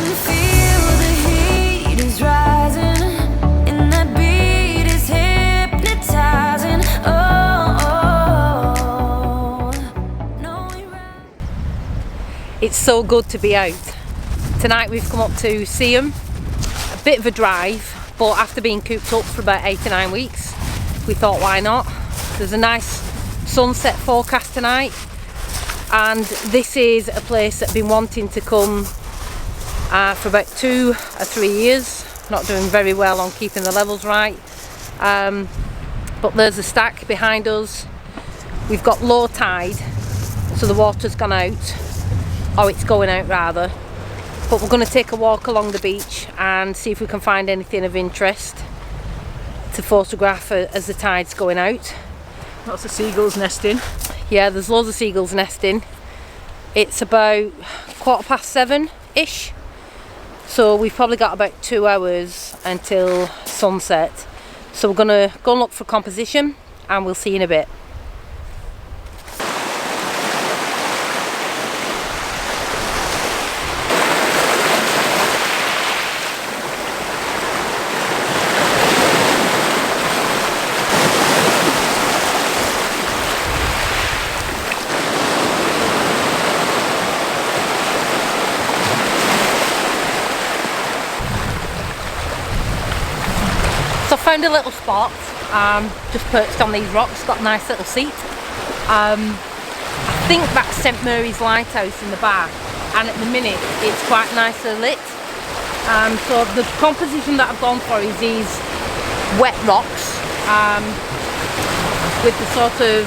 feel the heat is rising, and that beat is hypnotizing. It's so good to be out. Tonight we've come up to Seaham, a bit of a drive, but after being cooped up for about 8 to 9 weeks, we thought why not. There's a nice sunset forecast tonight, and this is a place that I've been wanting to come for about 2 or 3 years. Not doing very well on keeping the levels right, but there's a stack behind us. We've got low tide, so the water's gone out, or it's going out rather, but we're going to take a walk along the beach and see if we can find anything of interest to photograph as the tide's going out. Lots of seagulls nesting. Yeah, there's loads of seagulls nesting. It's about 7:15-ish, so we've probably got about 2 hours until sunset, so we're going to go and look for composition, and we'll see you in a bit. So I found a little spot, just perched on these rocks, got a nice little seat. I think that's St Mary's Lighthouse in the back, and at the minute it's quite nicely lit. So the composition that I've gone for is these wet rocks with the sort of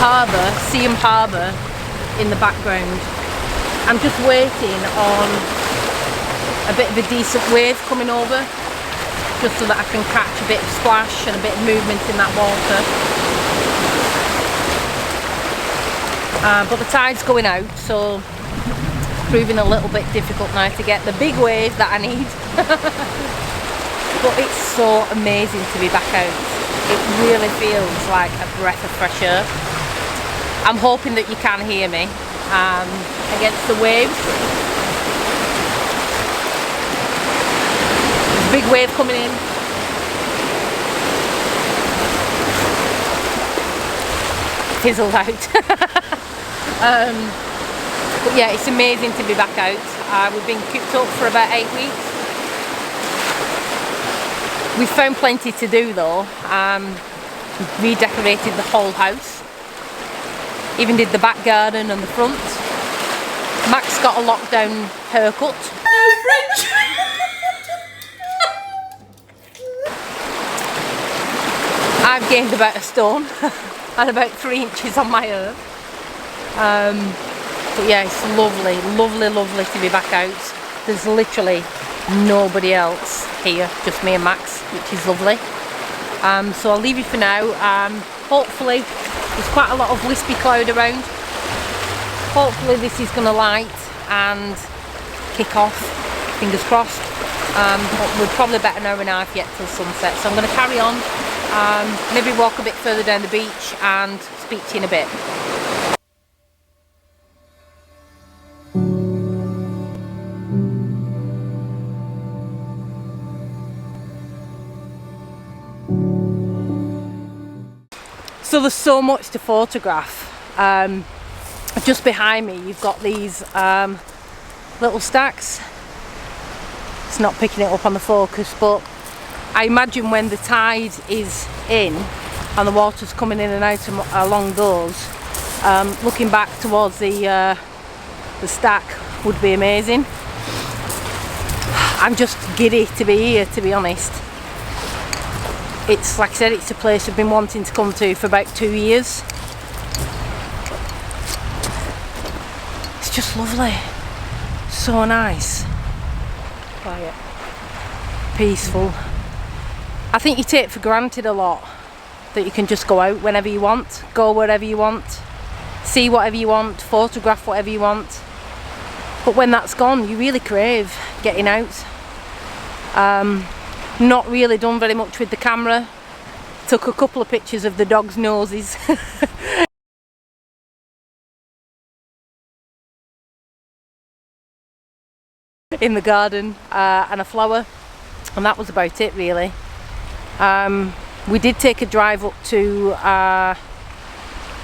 harbour, Seaham harbour in the background. I'm just waiting on a bit of a decent wave coming over, just so that I can catch a bit of splash and a bit of movement in that water. But the tide's going out, so it's proving a little bit difficult now to get the big wave that I need. But it's so amazing to be back out. It really feels like a breath of fresh air. I'm hoping that you can hear me against the waves. Big wave coming in. Fizzled out. But yeah, it's amazing to be back out. We've been cooped up for about 8 weeks. We've found plenty to do though. We've redecorated the whole house. Even did the back garden and the front. Max got a lockdown haircut. No French! I've gained about a stone and about 3 inches on my hair. But yeah, it's lovely, lovely, lovely to be back out. There's literally nobody else here, just me and Max, which is lovely. So I'll leave you for now. Hopefully, there's quite a lot of wispy cloud around. Hopefully this is going to light and kick off, fingers crossed. But we're probably about an hour and a half yet till sunset, so I'm going to carry on. Maybe walk a bit further down the beach and speak to you in a bit. So there's so much to photograph. Just behind me you've got these little stacks. It's not picking it up on the focus, but I imagine when the tide is in and the water's coming in and out along those, looking back towards the stack would be amazing. I'm just giddy to be here, to be honest. It's, like I said, it's a place I've been wanting to come to for about 2 years. It's just lovely, so nice, quiet, peaceful. I think you take for granted a lot that you can just go out whenever you want, go wherever you want, see whatever you want, photograph whatever you want. But when that's gone, you really crave getting out. Not really done very much with the camera. Took a couple of pictures of the dog's noses. in the garden and a flower, and that was about it really. We did take a drive up to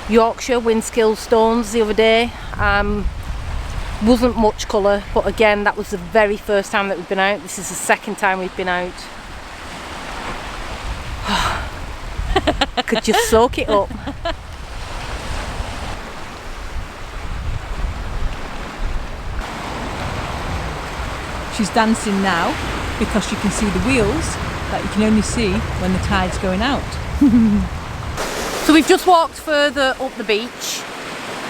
Yorkshire, Winskill Stones the other day. Wasn't much colour, but again that was the very first time that we've been out. This is the second time we've been out. I could just soak it up. She's dancing now because you can see the wheels that you can only see when the tide's going out. So we've just walked further up the beach,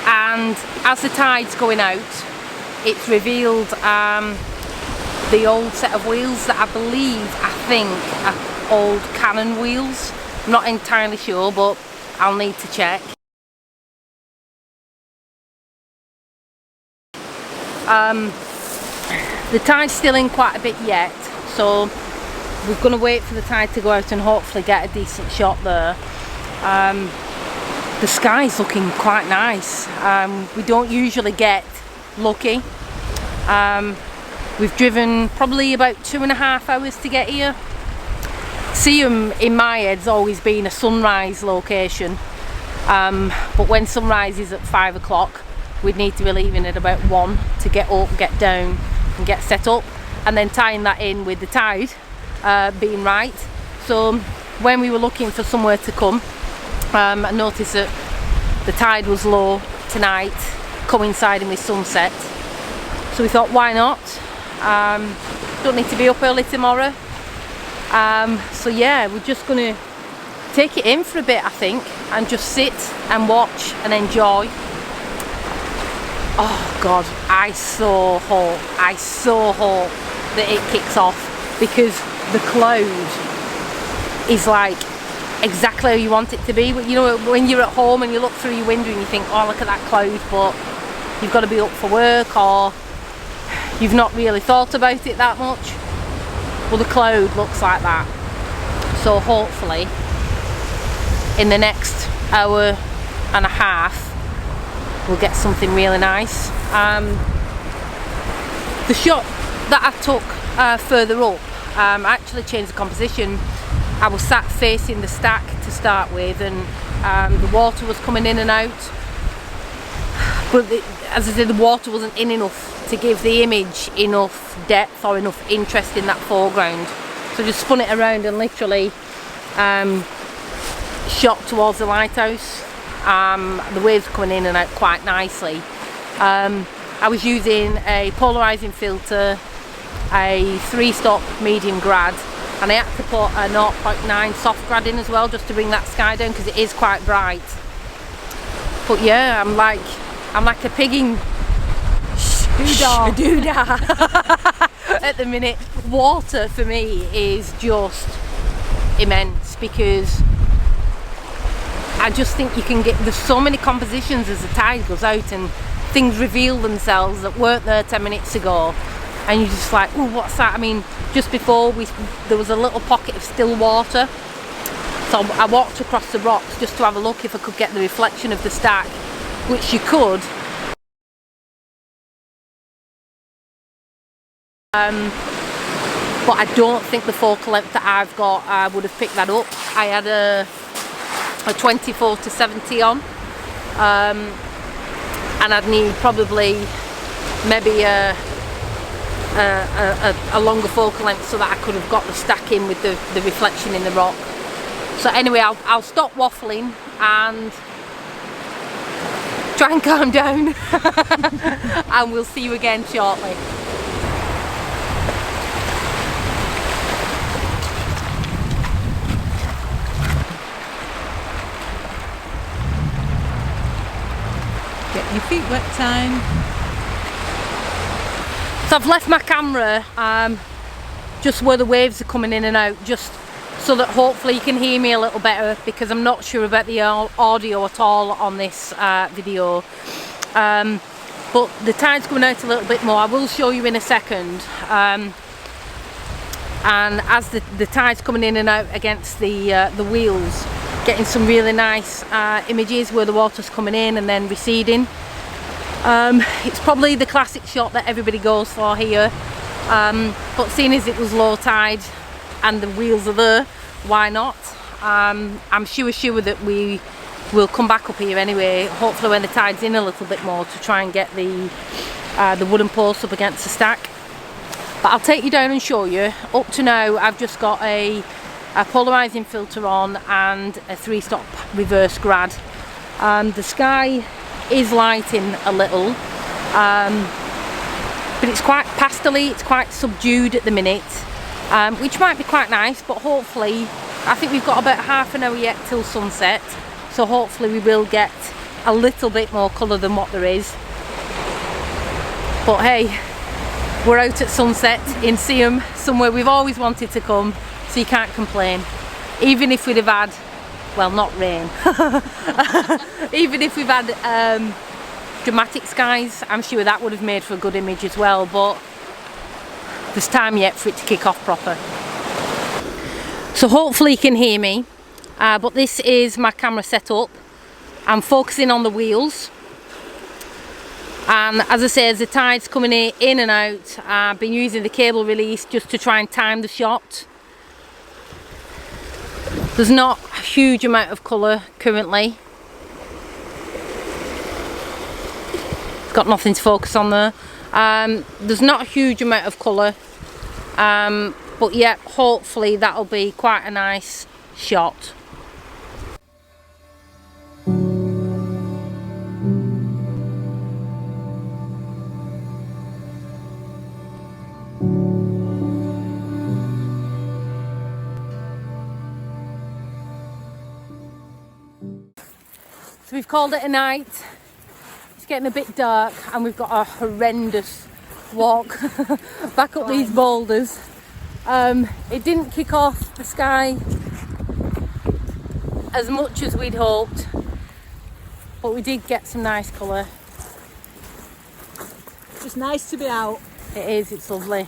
and as the tide's going out, it's revealed the old set of wheels that I think are old Canon wheels. I'm not entirely sure, but I'll need to check. The tide's still in quite a bit yet, so we're going to wait for the tide to go out and hopefully get a decent shot there. The sky's looking quite nice. We don't usually get lucky. We've driven probably about 2.5 hours to get here. Seaham in my head's always been a sunrise location, but when sunrise is at 5 o'clock, we'd need to be leaving at about 1 to get up, get down and get set up, and then tying that in with the tide being right. So when we were looking for somewhere to come, I noticed that the tide was low tonight, coinciding with sunset, so we thought why not. Don't need to be up early tomorrow, so yeah, we're just going to take it in for a bit I think, and just sit and watch and enjoy. Oh god, I so hope that it kicks off, because the cloud is like exactly how you want it to be. But you know, when you're at home and you look through your window and you think, oh look at that cloud, but you've got to be up for work or you've not really thought about it that much. Well, the cloud looks like that, so hopefully in the next hour and a half we'll get something really nice. The shot that I took further up, I actually changed the composition. I was sat facing the stack to start with, and the water was coming in and out, but as I said, the water wasn't in enough to give the image enough depth or enough interest in that foreground, so I just spun it around and literally shot towards the lighthouse. The waves were coming in and out quite nicely. I was using a polarizing filter, a 3-stop medium grad, and I had to put a 0.9 soft grad in as well, just to bring that sky down, because it is quite bright. But yeah, I'm like a pig in doodah at the minute. Water for me is just immense, because I just think you can get, there's so many compositions as the tide goes out and things reveal themselves that weren't there 10 minutes ago, and you're just like, oh, what's that? I mean, just before there was a little pocket of still water, so I walked across the rocks just to have a look if I could get the reflection of the stack, which you could. But I don't think the focal length that I've got would have picked that up. I had a 24 to 70 on, and I'd need probably maybe a longer focal length so that I could have got the stack in with the reflection in the rock. So anyway, I'll stop waffling and try and calm down and we'll see you again shortly. Get your feet wet time. So I've left my camera just where the waves are coming in and out, just so that hopefully you can hear me a little better, because I'm not sure about the audio at all on this video. But the tide's coming out a little bit more. I will show you in a second. And as the tide's coming in and out against the wheels, getting some really nice images where the water's coming in and then receding. It's probably the classic shot that everybody goes for here. but seeing as it was low tide and the wheels are there, why not? I'm sure that we will come back up here anyway, hopefully when the tide's in a little bit more, to try and get the wooden posts up against the stack. But I'll take you down and show you. Up to now I've just got a polarising filter on and a 3-stop reverse grad. The sky is lighting a little, but it's quite pastely, it's quite subdued at the minute, which might be quite nice, but hopefully, I think we've got about half an hour yet till sunset, so hopefully we will get a little bit more colour than what there is. But hey, we're out at sunset in Seaham, somewhere we've always wanted to come, so you can't complain. Even if we'd have had, well, not rain, even if we've had dramatic skies, I'm sure that would have made for a good image as well, but there's time yet for it to kick off proper. So hopefully you can hear me, but this is my camera setup. I'm focusing on the wheels, and as I say, as the tide's coming in and out, I've been using the cable release just to try and time the shot. There's not a huge amount of colour currently. It's got nothing to focus on there. There's not a huge amount of colour, but yeah, hopefully that'll be quite a nice shot. So we've called it a night. It's getting a bit dark and we've got a horrendous walk back up these boulders. It didn't kick off the sky as much as we'd hoped, but we did get some nice colour. It's just nice to be out. It is, it's lovely.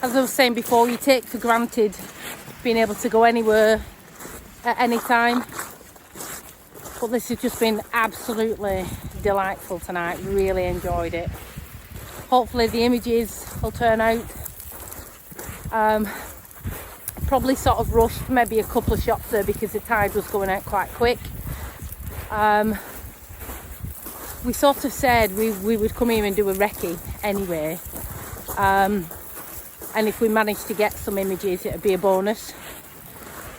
As I was saying before, you take for granted being able to go anywhere at any time. But this has just been absolutely delightful tonight, really enjoyed it. Hopefully the images will turn out. Probably sort of rushed maybe a couple of shots there because the tide was going out quite quick. We sort of said we would come here and do a recce anyway. And if we managed to get some images, it would be a bonus.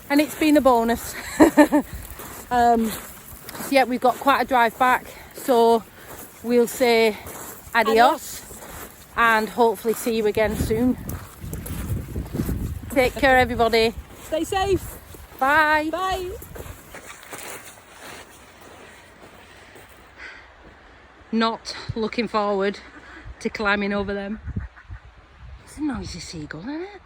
And it's been a bonus. Yeah, we've got quite a drive back, so we'll say adios and hopefully see you again soon. Take care, everybody. Stay safe. Bye. Bye. Not looking forward to climbing over them. It's a noisy seagull, isn't it?